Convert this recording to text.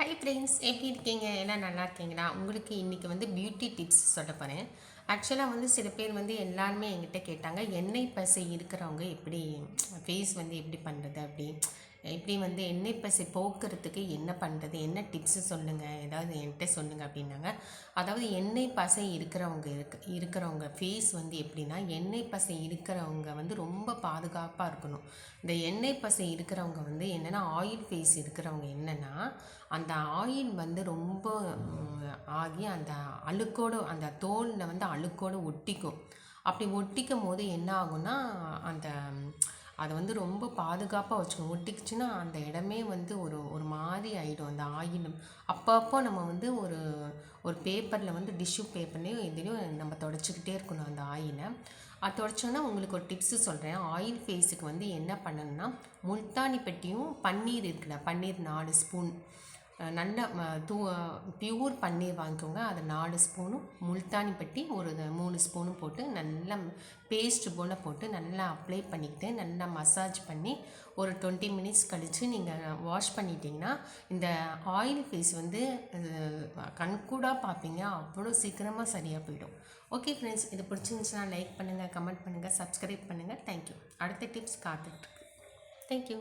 Hi friends, எப்படி இருக்கீங்க? எல்லாம் நல்லா இருக்கீங்களா? உங்களுக்கு இன்றைக்கி வந்து பியூட்டி டிப்ஸ் சொல்ல போகிறேன். ஆக்சுவலாக வந்து சில பேர் வந்து எல்லாருமே என்கிட்ட கேட்டாங்க, எண்ணெய் பசை இருக்கிறவங்க எப்படி ஃபேஸ் வந்து எப்படி பண்ணுறது அப்படி எப்படி வந்து எண்ணெய் பசை போக்குறதுக்கு என்ன பண்ணுறது, என்ன டிப்ஸு சொல்லுங்கள், ஏதாவது என்கிட்ட சொல்லுங்கள் அப்படின்னாங்க. அதாவது எண்ணெய் பசை இருக்கிறவங்க ஃபேஸ் வந்து எப்படின்னா, எண்ணெய் பசை இருக்கிறவங்க வந்து ரொம்ப பாதுகாப்பாக இருக்கணும். இந்த எண்ணெய் பசை இருக்கிறவங்க வந்து என்னென்னா, ஆயில் ஃபேஸ் இருக்கிறவங்க என்னென்னா, அந்த ஆயில் வந்து ரொம்ப ஆகி அந்த அழுக்கோடு அந்த தோலில் வந்து அழுக்கோடு ஒட்டிக்கும். அப்படி ஒட்டிக்கும் போது என்ன ஆகும்னா, அந்த அதை வந்து ரொம்ப பாதுகாப்பாக வச்சுக்கணும். ஒட்டிக்கிச்சுன்னா அந்த இடமே வந்து ஒரு ஒரு மாதிரி ஆகிடும் அந்த ஆயில். அப்பப்போ நம்ம வந்து ஒரு ஒரு பேப்பரில் வந்து டிஷ்யூ பேப்பர்லேயும் இதுலேயும் நம்ம தொடச்சிக்கிட்டே இருக்கணும் அந்த ஆயிலை. அது தொடச்சோன்னா உங்களுக்கு ஒரு டிப்ஸு சொல்கிறேன். ஆயில் ஃபேஸுக்கு வந்து என்ன பண்ணணும்னா, முல்தானி பெட்டியும் பன்னீர் இருக்குல்ல, பன்னீர் 4 ஸ்பூன் நல்ல பியூர் பன்னீர் வாங்கிக்கோங்க. அது 4 ஸ்பூனும் முல்தானி பட்டி ஒரு 3 ஸ்பூனும் போட்டு நல்லா பேஸ்ட்டு போல் போட்டு நல்லா அப்ளை பண்ணிக்கிட்டு நல்லா மசாஜ் பண்ணி ஒரு 20 மினிட்ஸ் கழித்து நீங்கள் வாஷ் பண்ணிட்டீங்கன்னா இந்த ஆயில் ஃபேஸ் வந்து கண்கூடாக பார்ப்பீங்க. அவ்வளோ சீக்கிரமாக சரியாக போயிடும். ஓகே ஃப்ரெண்ட்ஸ், இது பிடிச்சிருந்துச்சுன்னா லைக் பண்ணுங்கள், கமெண்ட் பண்ணுங்கள், சப்ஸ்கிரைப் பண்ணுங்கள். தேங்க்யூ. அடுத்த டிப்ஸ் காத்துட்ருக்கு. தேங்க்யூ.